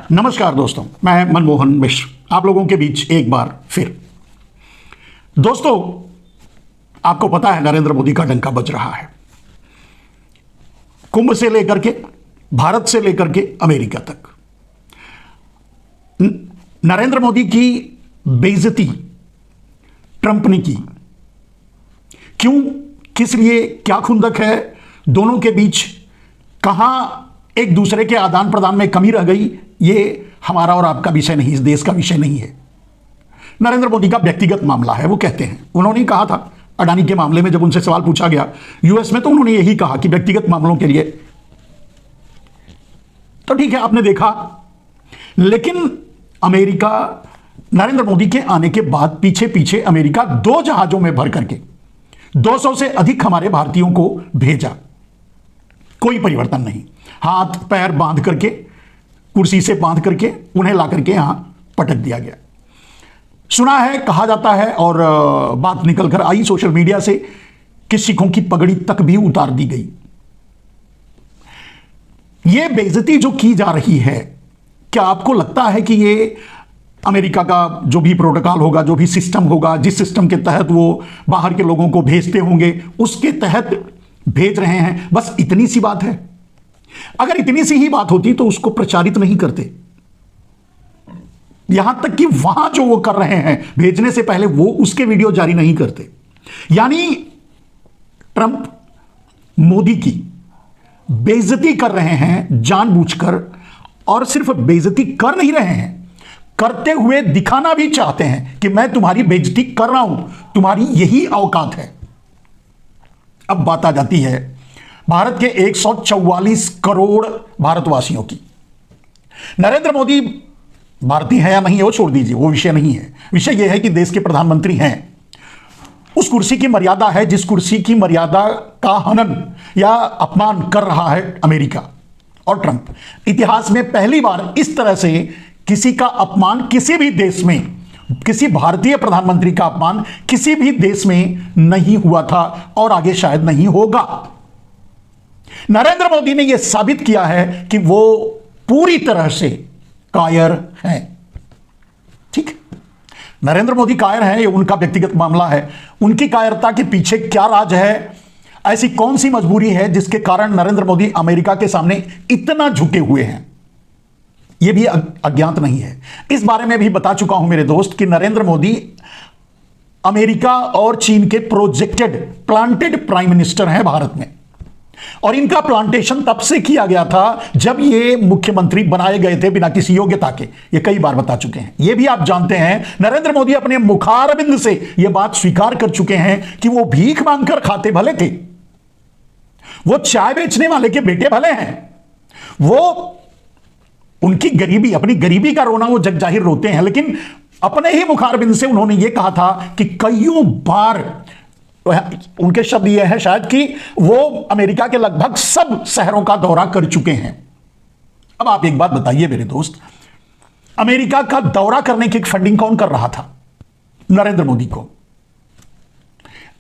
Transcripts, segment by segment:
नमस्कार दोस्तों, मैं मनमोहन मिश्र आप लोगों के बीच एक बार फिर। दोस्तों, आपको पता है नरेंद्र मोदी का डंका बज रहा है। कुंभ से लेकर के, भारत से लेकर के अमेरिका तक नरेंद्र मोदी की बेइज्जती ट्रंप ने की। क्यों, किस लिए, क्या खुंदक है, दोनों के बीच कहां एक दूसरे के आदान प्रदान में कमी रह गई, ये हमारा और आपका विषय नहीं, इस देश का विषय नहीं है। नरेंद्र मोदी का व्यक्तिगत मामला है। वो कहते हैं, उन्होंने कहा था अडानी के मामले में, जब उनसे सवाल पूछा गया यूएस में, तो उन्होंने यही कहा कि व्यक्तिगत मामलों के लिए तो ठीक है, आपने देखा। लेकिन अमेरिका, नरेंद्र मोदी के आने के बाद पीछे पीछे अमेरिका 2 जहाजों में भर करके 200 से अधिक हमारे भारतीयों को भेजा। कोई परिवर्तन नहीं, हाथ पैर बांध करके, कुर्सी से बांध करके उन्हें ला करके यहां पटक दिया गया। सुना है, कहा जाता है, और बात निकल कर आई सोशल मीडिया से कि सिखों की पगड़ी तक भी उतार दी गई। यह बेइज्जती जो की जा रही है, क्या आपको लगता है कि ये अमेरिका का जो भी प्रोटोकॉल होगा, जो भी सिस्टम होगा, जिस सिस्टम के तहत वो बाहर के लोगों को भेजते होंगे, उसके तहत भेज रहे हैं? बस इतनी सी बात है। अगर इतनी सी ही बात होती तो उसको प्रचारित नहीं करते। यहां तक कि वहां जो वो कर रहे हैं भेजने से पहले, वो उसके वीडियो जारी नहीं करते। यानी ट्रंप मोदी की बेइज्जती कर रहे हैं जानबूझकर, और सिर्फ बेइज्जती कर नहीं रहे हैं, करते हुए दिखाना भी चाहते हैं कि मैं तुम्हारी बेइज्जती कर रहा हूं, तुम्हारी यही औकात है। अब बात आ जाती है भारत के 144 करोड़ भारतवासियों की। नरेंद्र मोदी भारतीय है या नहीं, वो छोड़ दीजिए, वो विषय नहीं है। विषय यह है कि देश के प्रधानमंत्री हैं। उस कुर्सी की मर्यादा है जिस कुर्सी की मर्यादा का हनन या अपमान कर रहा है अमेरिका और ट्रंप। इतिहास में पहली बार इस तरह से किसी का अपमान किसी भी देश में, किसी भारतीय प्रधानमंत्री का अपमान किसी भी देश में नहीं हुआ था और आगे शायद नहीं होगा। नरेंद्र मोदी ने यह साबित किया है कि वो पूरी तरह से कायर हैं। ठीक, नरेंद्र मोदी कायर हैं, ये उनका व्यक्तिगत मामला है। उनकी कायरता के पीछे क्या राज है, ऐसी कौन सी मजबूरी है जिसके कारण नरेंद्र मोदी अमेरिका के सामने इतना झुके हुए हैं, यह भी अज्ञात नहीं है। इस बारे में भी बता चुका हूं मेरे दोस्त कि नरेंद्र मोदी अमेरिका और चीन के प्रोजेक्टेड प्लांटेड प्राइम मिनिस्टर हैं भारत में, और इनका प्लांटेशन तब से किया गया था जब ये मुख्यमंत्री बनाए गए थे बिना किसी योग्यता के। ये कई बार बता चुके हैं, ये भी आप जानते हैं। नरेंद्र मोदी अपने मुखारबिंद से यह बात स्वीकार कर चुके हैं कि वो भीख मांगकर खाते भले थे, वो चाय बेचने वाले के बेटे भले हैं, वो उनकी गरीबी, अपनी गरीबी का रोना वो जग जाहिर रोते हैं, लेकिन अपने ही मुखारबिंद से उन्होंने ये कहा था कि कईयों बार, उनके शब्द ये हैं शायद, कि वो अमेरिका के लगभग सब शहरों का दौरा कर चुके हैं। अब आप एक बात बताइए मेरे दोस्त, अमेरिका का दौरा करने की फंडिंग कौन कर रहा था? नरेंद्र मोदी को।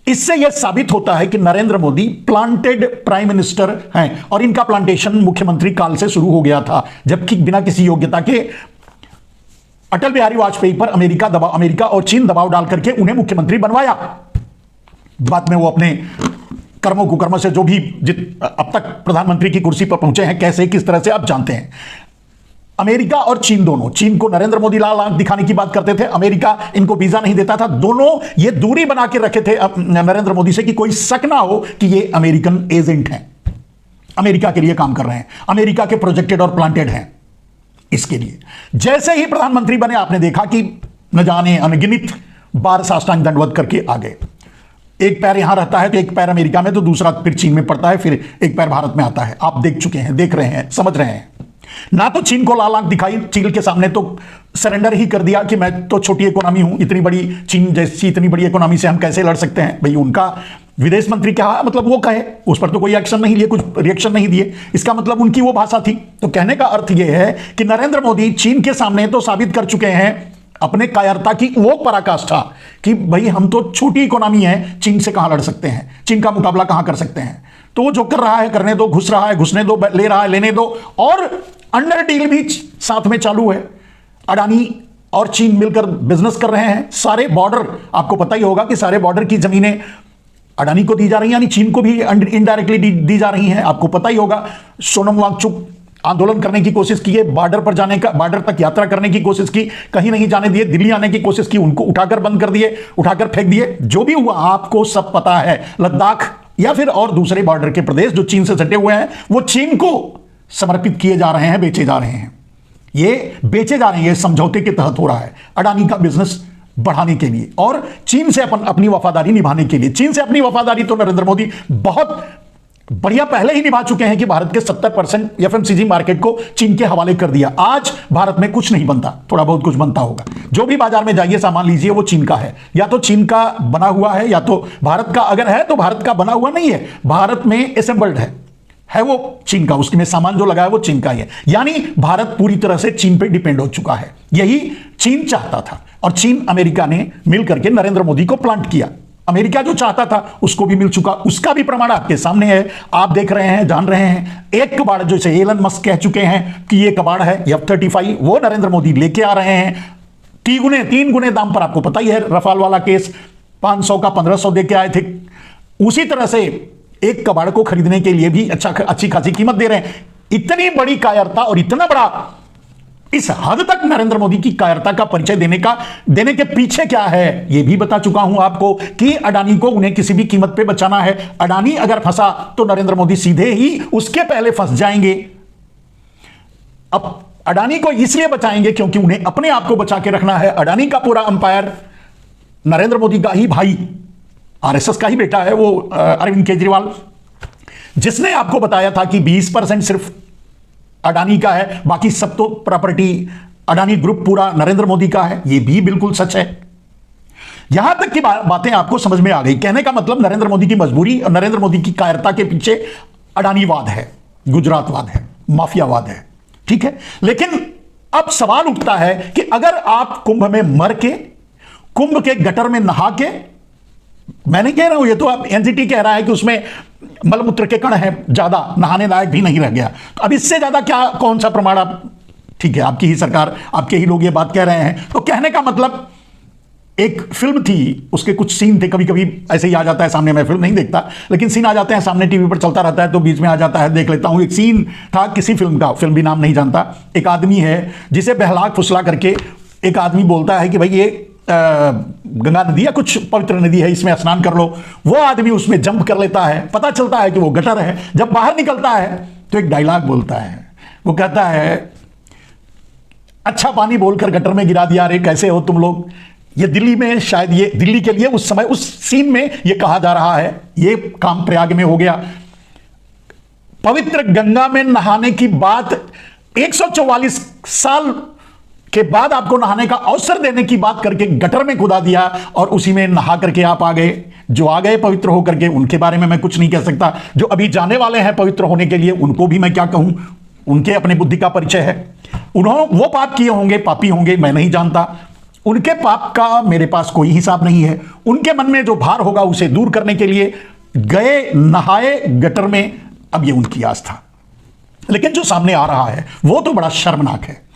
इससे यह साबित होता है कि Narendra Modi planted prime minister हैं, और इनका प्लांटेशन मुख्यमंत्री काल से शुरू हो गया था, जबकि बिना किसी योग्यता के अटल बिहारी वाजपेयी पर अमेरिका और चीन दबाव डाल करके उन्हें मुख्यमंत्री बनवाया। बाद में वो अपने कर्मों कुकर्मों से जो भी अब तक प्रधानमंत्री की कुर्सी पर पहुंचे हैं, कैसे किस तरह से आप जानते हैं। अमेरिका और चीन दोनों, चीन को नरेंद्र मोदी लाल आंख दिखाने की बात करते थे, अमेरिका इनको वीजा नहीं देता था। दोनों ये दूरी बना के रखे थे नरेंद्र मोदी से कि कोई शक ना हो कि ये अमेरिकन एजेंट हैं, अमेरिका के लिए काम कर रहे हैं, अमेरिका के प्रोजेक्टेड और प्लांटेड हैं। इसके लिए जैसे ही प्रधानमंत्री बने, आपने देखा कि न जाने अनगिनत बार साष्टांग दंडवत करके आ गए। एक पैर यहां रहता है तो एक पैर अमेरिका में, तो दूसरा फिर चीन में पड़ता है, फिर एक पैर भारत में आता है। आप देख चुके हैं, देख रहे हैं, समझ रहे हैं। ना तो चीन को लाल आंख दिखाई, चीन के सामने तो सरेंडर ही कर दिया कि मैं तो छोटी इकोनॉमी हूं, इतनी बड़ी चीन जैसी इतनी बड़ी इकोनॉमी से हम कैसे लड़ सकते हैं। भाई, उनका विदेश मंत्री क्या मतलब वो कहे, उस पर तो कोई एक्शन नहीं लिए, कुछ रिएक्शन नहीं दिए, इसका मतलब उनकी वो भाषा थी। तो कहने का अर्थ यह है कि नरेंद्र मोदी चीन के सामने तो साबित कर चुके हैं अपने कायरता की वो पराकाष्ठा कि भाई हम तो छोटी इकोनॉमी है, चीन से कहां लड़ सकते हैं, चीन का मुकाबला कहां कर सकते हैं। तो वो जो कर रहा है करने दो, घुस रहा है घुसने दो, ले रहा है लेने दो। और अंडर डील भी साथ में चालू है। अडानी और चीन मिलकर बिजनेस कर रहे हैं। सारे बॉर्डर, आपको पता ही होगा कि सारे बॉर्डर की जमीनें अडानी को दी जा रही हैं, यानी चीन को भी इनडायरेक्टली दी जा रही हैं। आपको पता ही होगा, सोनम वांगचुक आंदोलन करने की कोशिश की है, बॉर्डर पर जाने का, बॉर्डर तक यात्रा करने की कोशिश की, कहीं नहीं जाने दिए, दिल्ली आने की कोशिश की, उनको उठाकर बंद कर दिए, उठाकर फेंक दिए। जो भी हुआ आपको सब पता है। लद्दाख या फिर और दूसरे बॉर्डर के प्रदेश जो चीन से सटे हुए हैं, वो चीन को समर्पित किए जा रहे हैं, बेचे जा रहे हैं। ये बेचे जा रहे हैं, ये समझौते के तहत हो रहा है, अडानी का बिजनेस बढ़ाने के लिए और चीन से अपनी वफादारी निभाने के लिए। चीन से अपनी वफादारी तो नरेंद्र मोदी बहुत बढ़िया पहले ही निभा चुके हैं कि भारत के 70% एफएमसीजी मार्केट को चीन के हवाले कर दिया। आज भारत में कुछ नहीं बनता, थोड़ा बहुत कुछ बनता होगा। जो भी बाजार में जाइए सामान लीजिए, वो चीन का है, या तो चीन का बना हुआ है, या तो भारत का अगर है तो भारत का बना हुआ नहीं है, भारत में असेंबल्ड है वो चीन का, उसमें सामान जो लगा है वो चीन का ही है। यानी भारत पूरी तरह से चीन पे डिपेंड हो चुका है। यही चीन चाहता था और चीन अमेरिका ने मिलकर के नरेंद्र मोदी को प्लांट किया। अमेरिका जो चाहता था उसको भी मिल चुका, उसका भी प्रमाण आपके सामने है, आप देख रहे हैं, जान रहे हैं। एक कबाड़ जैसे एलन मस्क कह चुके हैं कि ये कबाड़ है F-35, वो नरेंद्र मोदी लेके आ रहे हैं 3 गुने दाम पर। आपको पता ही है, रफाल वाला केस 500 का 1500 दे के आए थे। उसी तरह से एक कबाड़ को खरीदने के लिए भी अच्छी खासी कीमत दे रहे हैं। इतनी बड़ी कायरता और इतना बड़ा, इस हद तक नरेंद्र मोदी की कायरता का परिचय देने के पीछे क्या है, यह भी बता चुका हूं आपको कि अडानी को उन्हें किसी भी कीमत पे बचाना है। अडानी अगर फंसा तो नरेंद्र मोदी सीधे ही उसके पहले फंस जाएंगे। अब अडानी को इसलिए बचाएंगे क्योंकि उन्हें अपने आप को बचा के रखना है। अडानी का पूरा अंपायर नरेंद्र मोदी का ही भाई, आरएसएस का ही बेटा है वो, अरविंद केजरीवाल, जिसने आपको बताया था कि 20% सिर्फ अडानी का है, बाकी सब तो प्रॉपर्टी अडानी ग्रुप पूरा नरेंद्र मोदी का है। यह भी बिल्कुल सच है। यहां तक की बातें आपको समझ में आ गई। कहने का मतलब नरेंद्र मोदी की मजबूरी और नरेंद्र मोदी की कायरता के पीछे अडानीवाद है, गुजरातवाद है, माफियावाद है, ठीक है। लेकिन अब सवाल उठता है कि अगर आप कुंभ में मर के, कुंभ के गटर में नहा के, मैं नहीं कह रहा हूं, ये तो आप एनजीटी कह रहा है कि उसमें मलमूत्र के कण हैं ज्यादा, नहाने लायक भी नहीं रह गया, तो अब इससे ज्यादा क्या, कौन सा प्रमाण आप, ठीक है, आपकी ही सरकार, आपके ही लोग ये बात कह रहे हैं। तो कहने का मतलब, एक फिल्म थी, उसके कुछ सीन थे, कभी कभी ऐसे ही आ जाता है सामने, मैं फिल्म नहीं देखता लेकिन सीन आ जाते हैं सामने, टीवी पर चलता रहता है तो बीच में आ जाता है, देख लेता हूं। एक सीन था किसी फिल्म का, फिल्म भी नाम नहीं जानता। एक आदमी है जिसे बहला फुसला करके एक आदमी बोलता है कि भाई ये गंगा नदी या कुछ पवित्र नदी है, इसमें स्नान कर लो। वो आदमी उसमें जंप कर लेता है, पता चलता है कि वो गटर है। जब बाहर निकलता है तो एक डायलॉग बोलता है, वो कहता है, अच्छा पानी बोलकर गटर में गिरा दिया, रे कैसे हो तुम लोग। ये दिल्ली में, शायद ये दिल्ली के लिए उस समय उस सीन में ये कहा जा रहा है। ये काम प्रयाग में हो गया। पवित्र गंगा में नहाने की बात 144 साल के बाद आपको नहाने का अवसर देने की बात करके गटर में कूदा दिया और उसी में नहा करके आप आ गए। जो आ गए पवित्र होकर के, उनके बारे में मैं कुछ नहीं कह सकता। जो अभी जाने वाले हैं पवित्र होने के लिए, उनको भी मैं क्या कहूं, उनके अपने बुद्धि का परिचय है। उन्होंने वो पाप किए होंगे, पापी होंगे, मैं नहीं जानता। उनके पाप का मेरे पास कोई हिसाब नहीं है। उनके मन में जो भार होगा उसे दूर करने के लिए गए, नहाए गटर में। अब ये उनकी आस्था, लेकिन जो सामने आ रहा है वो तो बड़ा शर्मनाक है।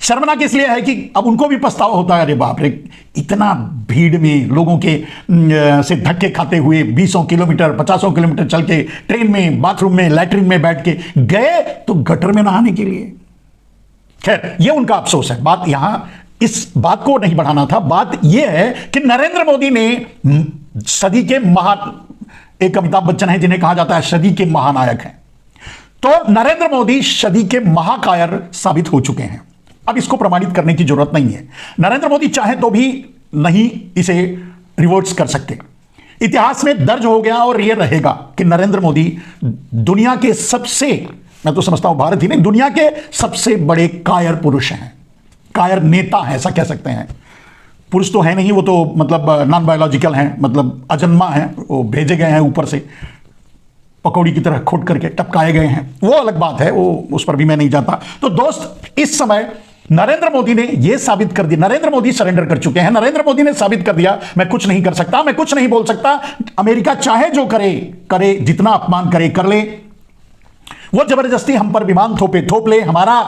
शर्मनाक इसलिए है कि अब उनको भी पछतावा होता है, अरे बाप रे, इतना भीड़ में लोगों के से धक्के खाते हुए 20 किलोमीटर 50 किलोमीटर चल के ट्रेन में, बाथरूम में, लैट्रिन में बैठ के गए तो गटर में नहाने के लिए। खैर, ये उनका अफसोस है। बात यहां इस बात को नहीं बढ़ाना था। बात यह है कि नरेंद्र मोदी ने सदी के महान, एक अमिताभ बच्चन है जिन्हें कहा जाता है सदी के महानायक हैं, तो नरेंद्र मोदी सदी के महाकायर साबित हो चुके हैं। अब इसको प्रमाणित करने की जरूरत नहीं है। नरेंद्र मोदी चाहे तो भी नहीं इसे रिवर्ट्स कर सकते। इतिहास में दर्ज हो गया और यह रहेगा कि नरेंद्र मोदी दुनिया के सबसे, मैं तो समझता हूं भारत ही नहीं, दुनिया के सबसे बड़े कायर पुरुष हैं, कायर नेता हैं, ऐसा कह सकते हैं। पुरुष तो है नहीं, वो तो मतलब नॉन बायोलॉजिकल हैं, मतलब अजन्मा हैं, वो भेजे गए हैं ऊपर से, पकौड़ी की तरह खोट करके टपकाए गए हैं, वो अलग बात है, वो उस पर भी मैं नहीं जाता। तो दोस्त, इस समय नरेंद्र मोदी ने यह साबित कर दिया, नरेंद्र मोदी सरेंडर कर चुके हैं। नरेंद्र मोदी ने साबित कर दिया, मैं कुछ नहीं कर सकता, मैं कुछ नहीं बोल सकता। अमेरिका चाहे जो करे करे, जितना अपमान करे कर ले। वो जबरदस्ती हम पर विमान थोप ले, हमारा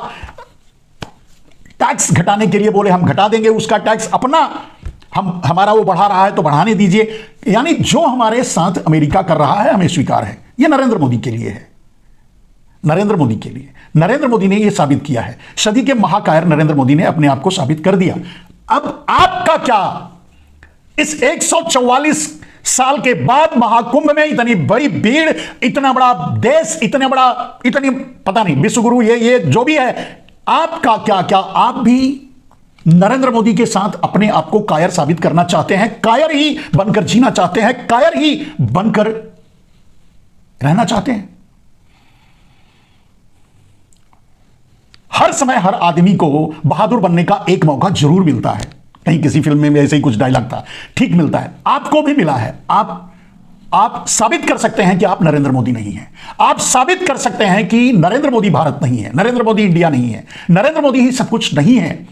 टैक्स घटाने के लिए बोले हम घटा देंगे उसका टैक्स, अपना हमारा वो बढ़ा रहा है तो बढ़ाने दीजिए। यानी जो हमारे साथ अमेरिका कर रहा है हमें स्वीकार है। ये नरेंद्र मोदी के लिए है, नरेंद्र मोदी के लिए। नरेंद्र मोदी ने यह साबित किया है, सदी के महाकायर नरेंद्र मोदी ने अपने आप को साबित कर दिया। अब आपका क्या, इस 144 साल के बाद महाकुंभ में इतनी बड़ी भीड़, इतना बड़ा देश, इतनी पता नहीं विश्वगुरु ये जो भी है, आपका क्या आप भी नरेंद्र मोदी के साथ अपने आप को कायर साबित करना चाहते हैं, कायर ही बनकर जीना चाहते हैं, कायर ही बनकर रहना चाहते हैं? हर समय हर आदमी को बहादुर बनने का एक मौका जरूर मिलता है। कहीं किसी फिल्म में ऐसे ही कुछ डायलॉग था, ठीक मिलता है, आपको भी मिला है। आप साबित कर सकते हैं कि आप नरेंद्र मोदी नहीं हैं। आप साबित कर सकते हैं कि नरेंद्र मोदी भारत नहीं है, नरेंद्र मोदी इंडिया नहीं है, नरेंद्र मोदी ही सब कुछ नहीं है।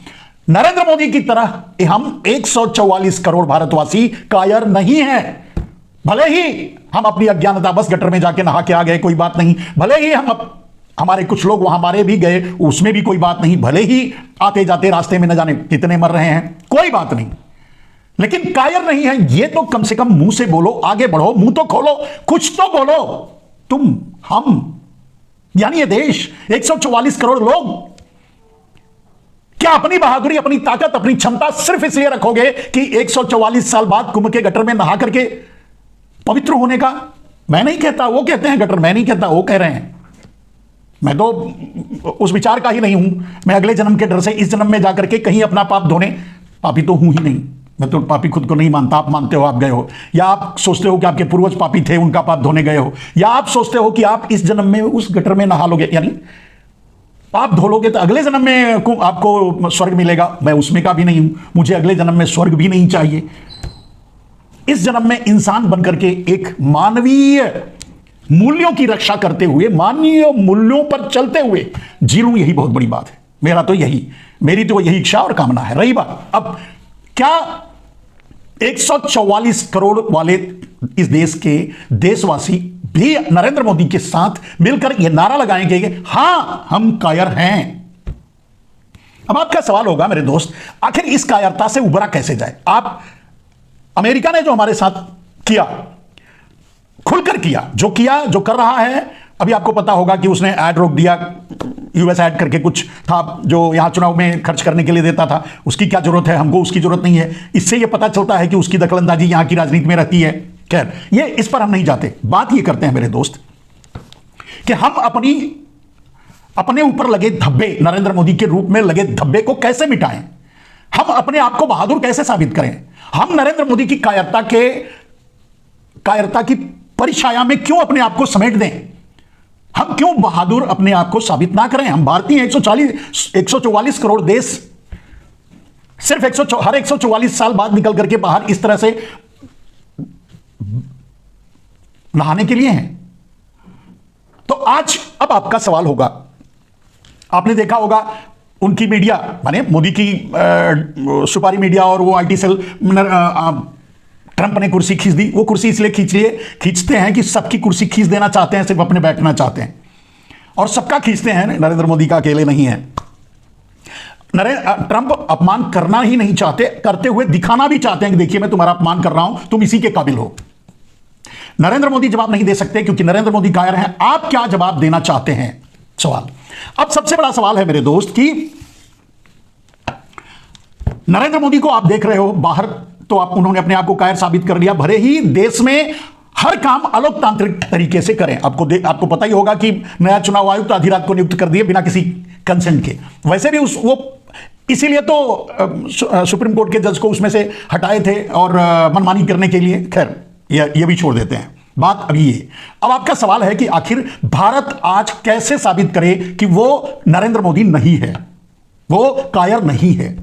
नरेंद्र मोदी की तरह हम 144 करोड़ भारतवासी कायर नहीं हैं। भले ही हम अपनी अज्ञानता बस गटर में जाके नहा के आ गए, कोई बात नहीं। भले ही हमारे कुछ लोग वहां मारे भी गए, उसमें भी कोई बात नहीं। भले ही आते जाते रास्ते में न जाने कितने मर रहे हैं, कोई बात नहीं। लेकिन कायर नहीं है, ये तो कम से कम मुंह से बोलो, आगे बढ़ो, मुंह तो खोलो, कुछ तो बोलो। तुम, हम, यानी ये देश 144 करोड़ लोग क्या अपनी बहादुरी, अपनी ताकत, अपनी क्षमता सिर्फ इसलिए रखोगे कि 144 साल बाद कुंभ के गटर में नहा करके पवित्र होने का? मैं नहीं कहता, वो कहते हैं गटर, मैं नहीं कहता, वो कह रहे हैं। मैं तो उस विचार का ही नहीं हूं। मैं अगले जन्म के डर से इस जन्म में जाकर के कहीं अपना पाप धोने, पापी तो हूं ही नहीं, मैं तो पापी खुद को नहीं मानता। आप मानते हो, आप गए हो, या आप सोचते हो कि आपके पूर्वज पापी थे, उनका पाप धोने गए हो, या आप सोचते हो कि आप इस जन्म में उस गटर में नहा लोगे, यानी पाप धो लोगे तो अगले जन्म में आपको स्वर्ग मिलेगा। मैं उसमें का भी नहीं हूं, मुझे अगले जन्म में स्वर्ग भी नहीं चाहिए। इस जन्म में इंसान बनकर के एक मानवीय मूल्यों की रक्षा करते हुए, मानवीय मूल्यों पर चलते हुए जी लूं, यही बहुत बड़ी बात है। मेरी तो यही इच्छा और कामना है। रही बात, अब क्या 144 करोड़ वाले इस देश के देशवासी भी नरेंद्र मोदी के साथ मिलकर यह नारा लगाएंगे, हां हम कायर हैं? अब आपका सवाल होगा मेरे दोस्त, आखिर इस कायरता से उबरा कैसे जाए? अमेरिका ने जो हमारे साथ किया, खुलकर किया, जो कर रहा है, अभी आपको पता होगा कि उसने ऐड रोक दिया, यूएस ऐड करके कुछ था जो यहां चुनाव में खर्च करने के लिए देता था। उसकी क्या जरूरत है? हमको उसकी जरूरत नहीं है। इससे यह पता चलता है कि उसकी दखलंदाजी यहां की राजनीति में रहती है। खैर, ये इस पर हम नहीं जाते। बात ये करते हैं मेरे दोस्त कि हम अपने ऊपर लगे धब्बे, नरेंद्र मोदी के रूप में लगे धब्बे को कैसे मिटाएं? हम अपने आप को बहादुर कैसे साबित करें? हम नरेंद्र मोदी की कायरता की परिछाया में क्यों अपने आप को समेट दें? हम क्यों बहादुर अपने आप को साबित ना करें? हम भारतीय 144 करोड़ देश सिर्फ हर 144 साल बाद निकल करके बाहर इस तरह से नहाने के लिए हैं। तो अब आपका सवाल होगा, आपने देखा होगा उनकी मीडिया, माने मोदी की सुपारी मीडिया और वो आईटी सेल, ट्रंप ने कुर्सी खींच दी। वो कुर्सी इसलिए खींचते हैं कि सबकी कुर्सी खींच देना चाहते हैं, सिर्फ अपने बैठना चाहते हैं, और सबका खींचते हैं, नरेंद्र मोदी का अकेले नहीं है। ट्रंप अपमान करना ही नहीं चाहते, करते हुए दिखाना भी चाहते हैं कि देखिए मैं तुम्हारा अपमान कर रहा हूं, तुम इसी के काबिल हो। नरेंद्र मोदी जवाब नहीं दे सकते क्योंकि नरेंद्र मोदी कायर हैं। आप क्या जवाब देना चाहते हैं? सवाल। अब सबसे बड़ा सवाल है मेरे दोस्त कि नरेंद्र मोदी को आप देख रहे हो बाहर, तो उन्होंने अपने आप को कायर साबित कर लिया। भले ही देश में हर काम अलोकतांत्रिक तरीके से करें। आपको पता ही होगा कि नया चुनाव आयुक्त आधी रात को नियुक्त कर दिए बिना किसी कंसेंट के। वैसे भी वो इसीलिए तो सुप्रीम कोर्ट के जज को उसमें से हटाए थे और मनमानी करने के लिए। खैर, ये भी छोड़ देते हैं बात। अभी अब आपका सवाल है कि आखिर भारत आज कैसे साबित करे कि वो नरेंद्र मोदी नहीं है, वो कायर नहीं है।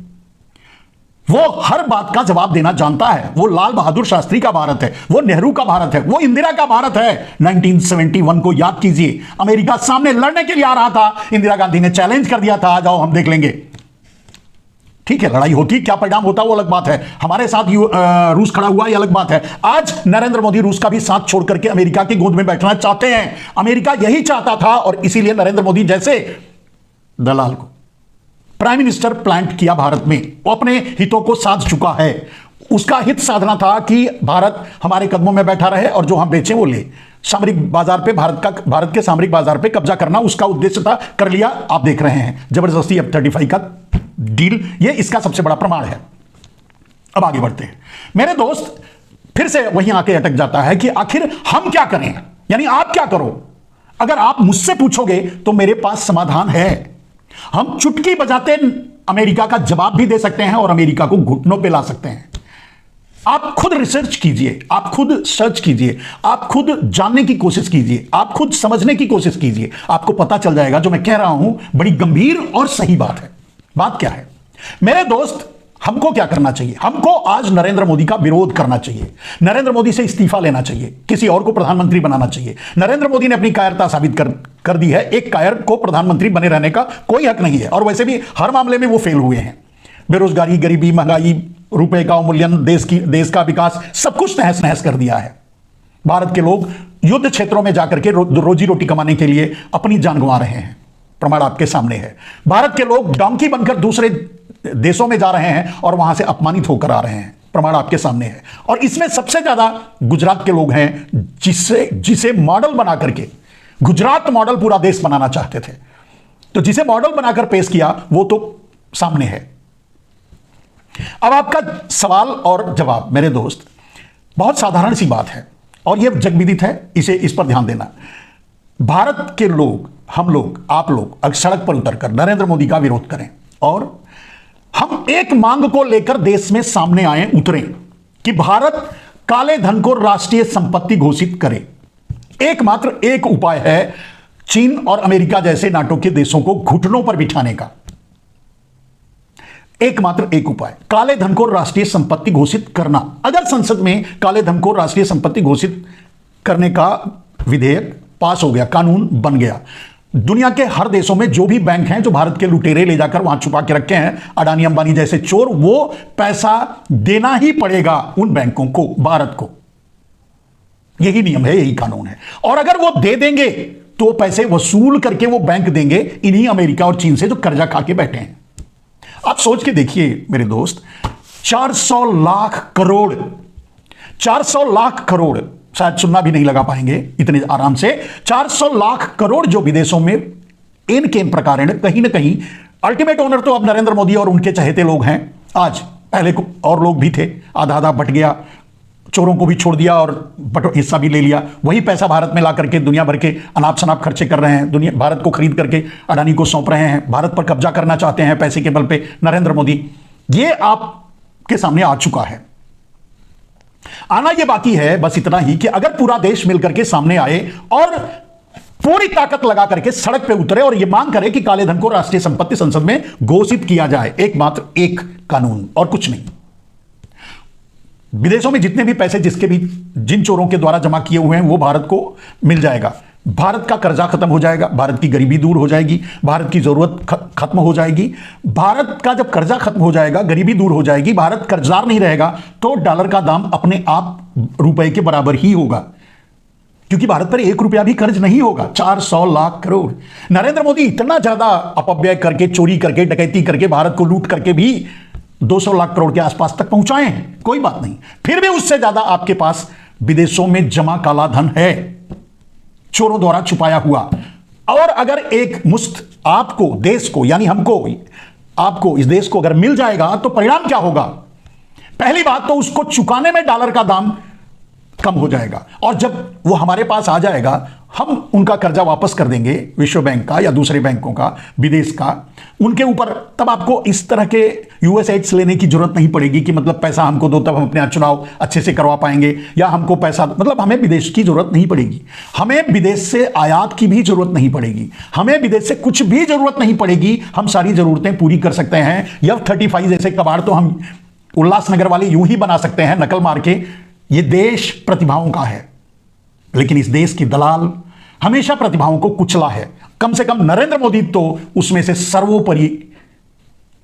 वो हर बात का जवाब देना जानता है। वो लाल बहादुर शास्त्री का भारत है, वो नेहरू का भारत है, वो इंदिरा का भारत है। 1971 को याद कीजिए, अमेरिका सामने लड़ने के लिए आ रहा था, इंदिरा गांधी ने चैलेंज कर दिया था, आ जाओ हम देख लेंगे। ठीक है, लड़ाई होती, क्या परिणाम होता वो अलग बात है। हमारे साथ रूस खड़ा हुआ ये अलग बात है। आज नरेंद्र मोदी रूस का भी साथ छोड़ करके अमेरिका की गोद में बैठना चाहते हैं। अमेरिका यही चाहता था और इसीलिए नरेंद्र मोदी जैसे दलाल को प्राइम मिनिस्टर प्लांट किया भारत में। वो अपने हितों को साध चुका है। उसका हित साधना था कि भारत हमारे कदमों में बैठा रहे और जो हम बेचें वो ले। सामरिक बाजार पे भारत के सामरिक बाजार पे कब्जा करना उसका उद्देश्य था, कर लिया। आप देख रहे हैं जबरदस्ती F-35 का डील, ये इसका सबसे बड़ा प्रमाण है। अब आगे बढ़ते हैं मेरे दोस्त। फिर से वहीं आके अटक जाता है कि आखिर हम क्या करें, यानी आप क्या करो। अगर आप मुझसे पूछोगे तो मेरे पास समाधान है। हम चुटकी बजाते अमेरिका का जवाब भी दे सकते हैं और अमेरिका को घुटनों पे ला सकते हैं। आप खुद रिसर्च कीजिए, आप खुद सर्च कीजिए, आप खुद जानने की कोशिश कीजिए, आप खुद समझने की कोशिश कीजिए। आपको पता चल जाएगा जो मैं कह रहा हूं बड़ी गंभीर और सही बात है। बात क्या है मेरे दोस्त, हमको क्या करना चाहिए? हमको आज नरेंद्र मोदी का विरोध करना चाहिए। नरेंद्र मोदी से इस्तीफा लेना चाहिए, किसी और को प्रधानमंत्री बनाना चाहिए। नरेंद्र मोदी ने अपनी कायरता साबित कर दी है। एक कायर को प्रधानमंत्री बने रहने का कोई हक नहीं है और वैसे भी हर मामले में वो फेल हुए हैं। बेरोजगारी, गरीबी, महंगाई, रुपए का अवमूल्यन, देश का विकास, सब कुछ तहस नहस कर दिया है। भारत के लोग युद्ध क्षेत्रों में जाकर के रोजी रोटी कमाने के लिए अपनी जान गंवा रहे हैं। प्रमाण आपके सामने है। भारत के लोग डॉन्की बनकर दूसरे देशों में जा रहे हैं और वहां से अपमानित होकर आ रहे हैं। प्रमाण आपके सामने है। और इसमें सबसे ज्यादा गुजरात के लोग हैं जिसे मॉडल बना करके, गुजरात मॉडल पूरा देश बनाना चाहते थे, तो जिसे मॉडल बनाकर पेश किया वो तो सामने है। अब आपका सवाल और जवाब मेरे दोस्त बहुत साधारण सी बात है और यह जगविदित है, इस पर ध्यान देना। भारत के लोग, हम लोग, आप लोग अगर सड़क पर उतरकर नरेंद्र मोदी का विरोध करें और हम एक मांग को लेकर देश में सामने आए, उतरें कि भारत काले धन को राष्ट्रीय संपत्ति घोषित करे। एकमात्र एक उपाय है चीन और अमेरिका जैसे नाटो के देशों को घुटनों पर बिठाने का। एकमात्र एक उपाय, काले धन को राष्ट्रीय संपत्ति घोषित करना। अगर संसद में काले धन को राष्ट्रीय संपत्ति घोषित करने का विधेयक पास हो गया, कानून बन गया, दुनिया के हर देशों में जो भी बैंक हैं जो भारत के लुटेरे ले जाकर वहां छुपा के रखे हैं, अडानी अंबानी जैसे चोर, वो पैसा देना ही पड़ेगा उन बैंकों को, भारत को। यही नियम है, यही कानून है। और अगर वो दे देंगे तो पैसे वसूल करके वो बैंक देंगे इन्हीं अमेरिका और चीन से जो कर्जा खा के बैठे हैं। आप सोच के देखिए मेरे दोस्त, 400 लाख करोड़, 400 लाख करोड़, शायद सुनना भी नहीं लगा पाएंगे इतने आराम से, 400 लाख करोड़ जो विदेशों में इन केन प्रकार कहीं ना कहीं, अल्टीमेट ओनर तो अब नरेंद्र मोदी और उनके चहेते लोग हैं। आज पहले को और लोग भी थे, आधा आधा बट गया, चोरों को भी छोड़ दिया और हिस्सा भी ले लिया। वही पैसा भारत में ला करके दुनिया भर के अनाप शनाप खर्चे कर रहे हैं। भारत को खरीद करके अडानी को सौंप रहे हैं। भारत पर कब्जा करना चाहते हैं पैसे के बल पे नरेंद्र मोदी। ये आपके सामने आ चुका है। आना ये बाकी है बस इतना ही कि अगर पूरा देश मिलकर के सामने आए और पूरी ताकत लगा करके सड़क पे उतरे और ये मांग करे कि काले धन को राष्ट्रीय संपत्ति संसद में घोषित किया जाए, एकमात्र एक कानून और कुछ नहीं। विदेशों में जितने भी पैसे जिसके भी जिन चोरों के द्वारा जमा किए हुए हैं वो भारत को मिल जाएगा। भारत का कर्जा खत्म हो जाएगा, भारत की गरीबी दूर हो जाएगी, भारत की जरूरत खत्म हो जाएगी। भारत का जब कर्जा खत्म हो जाएगा, गरीबी दूर हो जाएगी, भारत कर्जदार नहीं रहेगा, तो डॉलर का दाम अपने आप रुपए के बराबर ही होगा, क्योंकि भारत पर 1 रुपया भी कर्ज नहीं होगा। 400 लाख करोड़। नरेंद्र मोदी इतना ज्यादा अपव्यय करके, चोरी करके, डकैती करके, भारत को लूट करके भी 200 लाख करोड़ के आसपास तक पहुंचाए हैं, कोई बात नहीं। फिर भी उससे ज्यादा आपके पास विदेशों में जमा काला धन है, चोरों द्वारा छुपाया हुआ। और अगर एक मुश्त आपको, देश को, यानी हमको, आपको, इस देश को अगर मिल जाएगा तो परिणाम क्या होगा? पहली बात तो उसको चुकाने में डॉलर का दाम कम हो जाएगा और जब वो हमारे पास आ जाएगा हम उनका कर्जा वापस कर देंगे, विश्व बैंक का या दूसरे बैंकों का, विदेश का, उनके ऊपर। तब आपको इस तरह के यूएस एड्स लेने की जरूरत नहीं पड़ेगी कि मतलब पैसा हमको दो तब हम अपने चुनाव अच्छे से करवा पाएंगे, या हमको पैसा, मतलब हमें विदेश की जरूरत नहीं पड़ेगी, हमें विदेश से आयात की भी जरूरत नहीं पड़ेगी, हमें विदेश से कुछ भी जरूरत नहीं पड़ेगी। हम सारी जरूरतें पूरी कर सकते हैं। F-35 जैसे कबाड़ तो हम उल्लासनगर वाले यूं ही बना सकते हैं नकल मार के। ये देश प्रतिभाओं का है, लेकिन इस देश की दलाल हमेशा प्रतिभाओं को कुचला है। कम से कम नरेंद्र मोदी तो उसमें से सर्वोपरि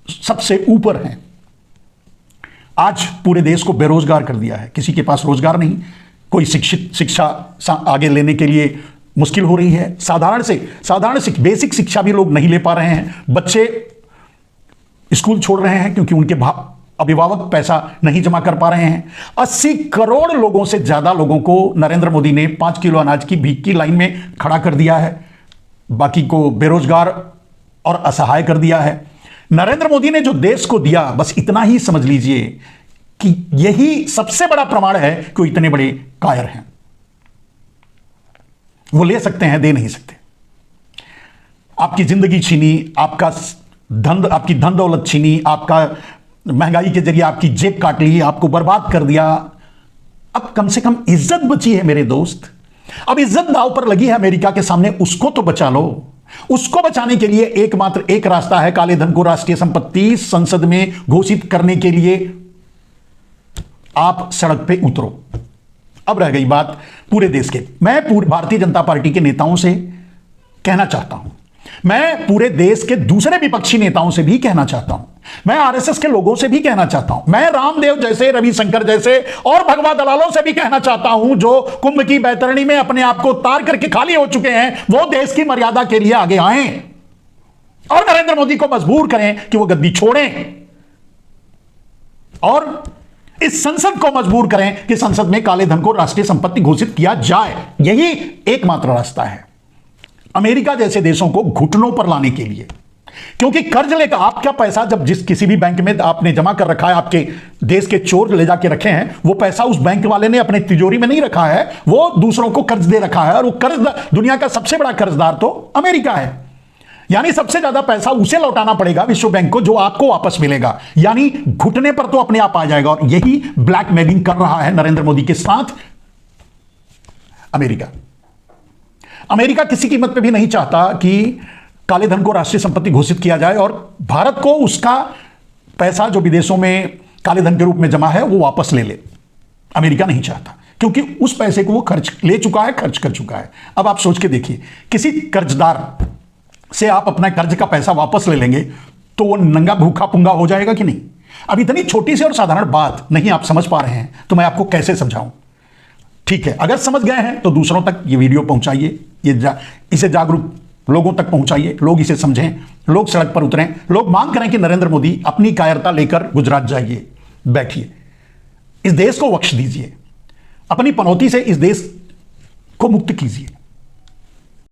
सबसे ऊपर हैं। आज पूरे देश को बेरोजगार कर दिया है, किसी के पास रोजगार नहीं, कोई शिक्षा आगे लेने के लिए मुश्किल हो रही है। साधारण बेसिक शिक्षा भी लोग नहीं ले पा रहे हैं। बच्चे स्कूल छोड़ रहे हैं क्योंकि उनके अभिभावक पैसा नहीं जमा कर पा रहे हैं। 80 करोड़ लोगों से ज्यादा लोगों को नरेंद्र मोदी ने 5 किलो अनाज की भीख की लाइन में खड़ा कर दिया है, बाकी को बेरोजगार और असहाय कर दिया है। नरेंद्र मोदी ने जो देश को दिया, बस इतना ही समझ लीजिए कि यही सबसे बड़ा प्रमाण है कि वो इतने बड़े कायर हैं। वो ले सकते हैं, दे नहीं सकते। आपकी जिंदगी छीनी, आपकी धन दौलत छीनी, आपका महंगाई के जरिए आपकी जेब काट ली, आपको बर्बाद कर दिया। अब कम से कम इज्जत बची है मेरे दोस्त। अब इज्जत दांव पर लगी है अमेरिका के सामने, उसको तो बचा लो। उसको बचाने के लिए एकमात्र एक रास्ता है, काले धन को राष्ट्रीय संपत्ति संसद में घोषित करने के लिए आप सड़क पे उतरो। अब रह गई बात पूरे देश के, मैं भारतीय जनता पार्टी के नेताओं से कहना चाहता हूं, मैं पूरे देश के दूसरे विपक्षी नेताओं से भी कहना चाहता हूं, मैं आरएसएस के लोगों से भी कहना चाहता हूं, मैं रामदेव जैसे, रविशंकर जैसे और भगवा दलालों से भी कहना चाहता हूं, जो कुंभ की बैतरणी में अपने आप को तार करके खाली हो चुके हैं, वो देश की मर्यादा के लिए आगे आएं और नरेंद्र मोदी को मजबूर करें कि वो गद्दी छोड़ें और इस संसद को मजबूर करें कि संसद में काले धन को राष्ट्रीय संपत्ति घोषित किया जाए। यही एकमात्र रास्ता है अमेरिका जैसे देशों को घुटनों पर लाने के लिए। क्योंकि कर्ज लेकर आपका पैसा जब किसी भी बैंक में आपने जमा कर रखा है, आपके देश के चोर ले जाके रखे हैं, वो पैसा उस बैंक वाले ने अपने तिजोरी में नहीं रखा है, वो दूसरों को कर्ज दे रखा है। और वो कर्ज, दुनिया का सबसे बड़ा कर्जदार तो अमेरिका है। यानी सबसे ज्यादा पैसा उसे लौटाना पड़ेगा विश्व बैंक को, जो आपको वापस मिलेगा। यानी घुटने पर तो अपने आप आ जाएगा। और यही ब्लैकमेलिंग कर रहा है नरेंद्र मोदी के साथ अमेरिका। अमेरिका किसी कीमत पे भी नहीं चाहता कि काले धन को राष्ट्रीय संपत्ति घोषित किया जाए और भारत को उसका पैसा जो विदेशों में काले धन के रूप में जमा है वो वापस ले ले। अमेरिका नहीं चाहता, क्योंकि उस पैसे को वो खर्च कर चुका है। अब आप सोच के देखिए, किसी कर्जदार से आप अपना कर्ज का पैसा वापस ले लेंगे तो वो नंगा भूखा पुंगा हो जाएगा कि नहीं। अब इतनी छोटी सी और साधारण बात नहीं आप समझ पा रहे हैं तो मैं आपको कैसे समझाऊं। ठीक है, अगर समझ गए हैं तो दूसरों तक ये वीडियो पहुंचाइए, इसे जागरूक लोगों तक पहुंचाइए, लोग इसे समझें, लोग सड़क पर उतरें, लोग मांग करें कि नरेंद्र मोदी अपनी कायरता लेकर गुजरात जाइए, बैठिए, इस देश को बख्श दीजिए, अपनी पनौती से इस देश को मुक्त कीजिए।